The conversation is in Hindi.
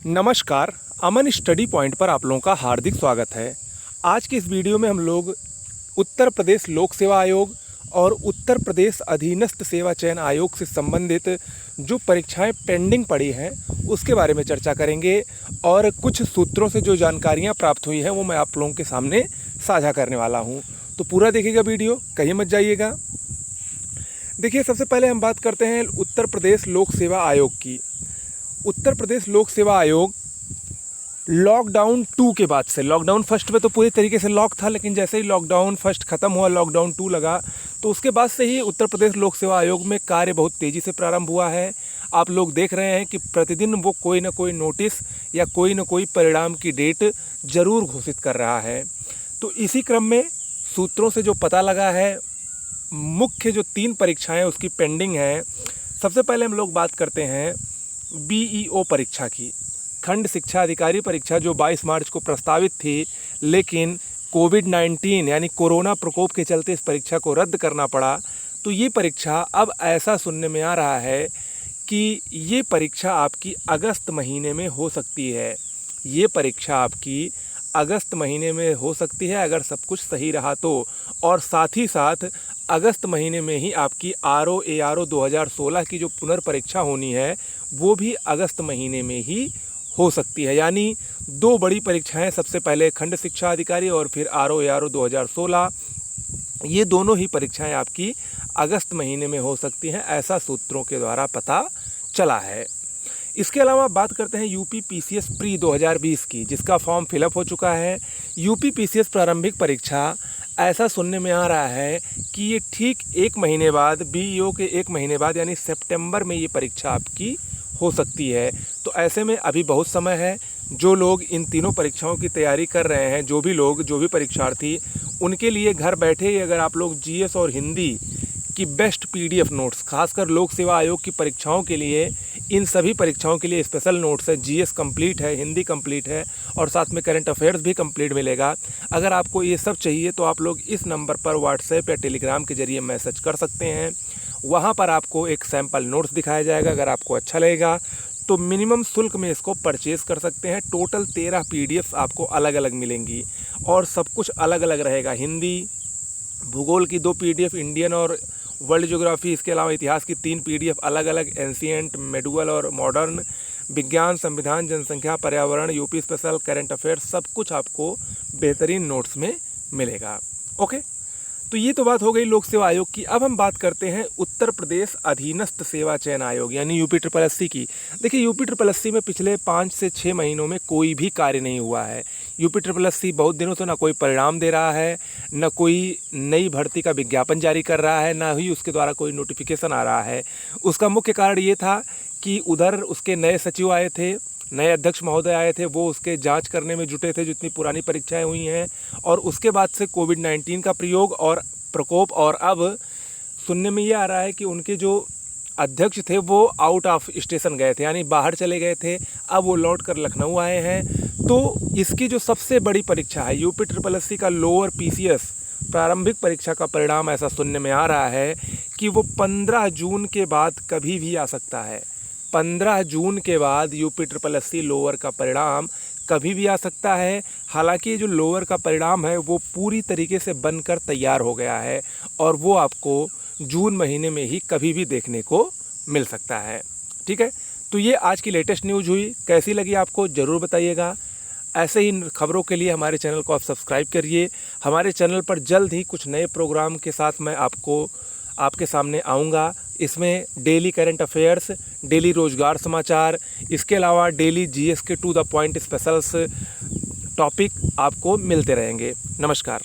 नमस्कार। अमन स्टडी पॉइंट पर आप लोगों का हार्दिक स्वागत है। आज की इस वीडियो में हम लोग उत्तर प्रदेश लोक सेवा आयोग और उत्तर प्रदेश अधीनस्थ सेवा चयन आयोग से संबंधित जो परीक्षाएं पेंडिंग पड़ी हैं उसके बारे में चर्चा करेंगे और कुछ सूत्रों से जो जानकारियां प्राप्त हुई हैं वो मैं आप लोगों के सामने साझा करने वाला हूं। तो पूरा देखिएगा वीडियो, कहीं मत जाइएगा। देखिए, सबसे पहले हम बात करते हैं उत्तर प्रदेश लोक सेवा आयोग की। उत्तर प्रदेश लोक सेवा आयोग लॉकडाउन 2 के बाद से, लॉकडाउन फर्स्ट में तो पूरी तरीके से लॉक था, लेकिन जैसे ही लॉकडाउन फर्स्ट ख़त्म हुआ, लॉकडाउन 2 लगा, तो उसके बाद से ही उत्तर प्रदेश लोक सेवा आयोग में कार्य बहुत तेज़ी से प्रारंभ हुआ है। आप लोग देख रहे हैं कि प्रतिदिन वो कोई ना कोई नोटिस या कोई ना कोई परिणाम की डेट ज़रूर घोषित कर रहा है। तो इसी क्रम में सूत्रों से जो पता लगा है, मुख्य जो 3 परीक्षाएँ उसकी पेंडिंग हैं। सबसे पहले हम लोग बात करते हैं BEO परीक्षा की, खंड शिक्षा अधिकारी परीक्षा, जो 22 मार्च को प्रस्तावित थी, लेकिन कोविड-19 यानी कोरोना प्रकोप के चलते इस परीक्षा को रद्द करना पड़ा। तो ये परीक्षा अब ऐसा सुनने में आ रहा है कि ये परीक्षा आपकी अगस्त महीने में हो सकती है। ये परीक्षा आपकी अगस्त महीने में हो सकती है अगर सब कुछ सही रहा तो, और साथ ही साथ अगस्त महीने में ही आपकी ARO 2016 की जो पुनर्परीक्षा होनी है वो भी अगस्त महीने में ही हो सकती है। यानी 2 बड़ी परीक्षाएं, सबसे पहले खंड शिक्षा अधिकारी और फिर ARO 2016, ये दोनों ही परीक्षाएं आपकी अगस्त महीने में हो सकती हैं, ऐसा सूत्रों के द्वारा पता चला है। इसके अलावा बात करते हैं यूपी PCS प्री 2020 की, जिसका फॉर्म फिलअप हो चुका है। यूपी PCS प्रारंभिक परीक्षा, ऐसा सुनने में आ रहा है कि ये ठीक 1 महीने बाद, BEO के 1 महीने बाद यानी सितंबर में ये परीक्षा आपकी हो सकती है। तो ऐसे में अभी बहुत समय है। जो लोग इन तीनों परीक्षाओं की तैयारी कर रहे हैं, जो भी परीक्षार्थी, उनके लिए घर बैठे ही अगर आप लोग GS और हिंदी की बेस्ट PDF नोट्स, खासकर लोक सेवा आयोग की परीक्षाओं के लिए, इन सभी परीक्षाओं के लिए स्पेशल नोट्स है। GS कंप्लीट है, हिंदी कंप्लीट है और साथ में करंट अफेयर्स भी कंप्लीट मिलेगा। अगर आपको ये सब चाहिए तो आप लोग इस नंबर पर व्हाट्सएप या टेलीग्राम के जरिए मैसेज कर सकते हैं। वहाँ पर आपको एक सैम्पल नोट्स दिखाया जाएगा। अगर आपको अच्छा लगेगा तो मिनिमम शुल्क में इसको परचेज़ कर सकते हैं। टोटल 13 PDFs आपको अलग अलग मिलेंगी और सब कुछ अलग अलग रहेगा। हिंदी, भूगोल की 2 PDF, इंडियन और वर्ल्ड ज्योग्राफी, इसके अलावा इतिहास की 3 PDF अलग अलग, एंशिएंट, मेडुअल और मॉडर्न, विज्ञान, संविधान, जनसंख्या, पर्यावरण, यूपी स्पेशल, करंट अफेयर्स, सब कुछ आपको बेहतरीन नोट्स में मिलेगा। ओके, तो ये तो बात हो गई लोक सेवा आयोग की। अब हम बात करते हैं उत्तर प्रदेश अधीनस्थ सेवा चयन आयोग यानी UPSSC की। देखिए, UPSSC में पिछले 5 से 6 महीनों में कोई भी कार्य नहीं हुआ है। UPSSC बहुत दिनों से ना कोई परिणाम दे रहा है, न कोई नई भर्ती का विज्ञापन जारी कर रहा है, ना ही उसके द्वारा कोई नोटिफिकेशन आ रहा है। उसका मुख्य कारण ये था कि उधर उसके नए सचिव आए थे, नए अध्यक्ष महोदय आए थे, वो उसके जांच करने में जुटे थे जितनी पुरानी परीक्षाएं हुई हैं, और उसके बाद से कोविड-19 का प्रयोग और प्रकोप, और अब सुनने में ये आ रहा है कि उनके जो अध्यक्ष थे वो आउट ऑफ स्टेशन गए थे, यानी बाहर चले गए थे। अब वो लौट कर लखनऊ आए हैं। तो इसकी जो सबसे बड़ी परीक्षा है UPSSC का लोअर PCS प्रारंभिक परीक्षा का परिणाम, ऐसा सुनने में आ रहा है कि वो 15 जून के बाद कभी भी आ सकता है। 15 जून के बाद UPSSC लोअर का परिणाम कभी भी आ सकता है। हालांकि ये जो लोअर का परिणाम है वो पूरी तरीके से बनकर तैयार हो गया है और वो आपको जून महीने में ही कभी भी देखने को मिल सकता है। ठीक है, तो ये आज की लेटेस्ट न्यूज़ हुई। कैसी लगी आपको ज़रूर बताइएगा। ऐसे ही खबरों के लिए हमारे चैनल को आप सब्सक्राइब करिए। हमारे चैनल पर जल्द ही कुछ नए प्रोग्राम के साथ मैं आपके सामने आऊँगा। इसमें डेली करंट अफेयर्स, डेली रोजगार समाचार, इसके अलावा डेली GS के to the point specials topic आपको मिलते रहेंगे। नमस्कार।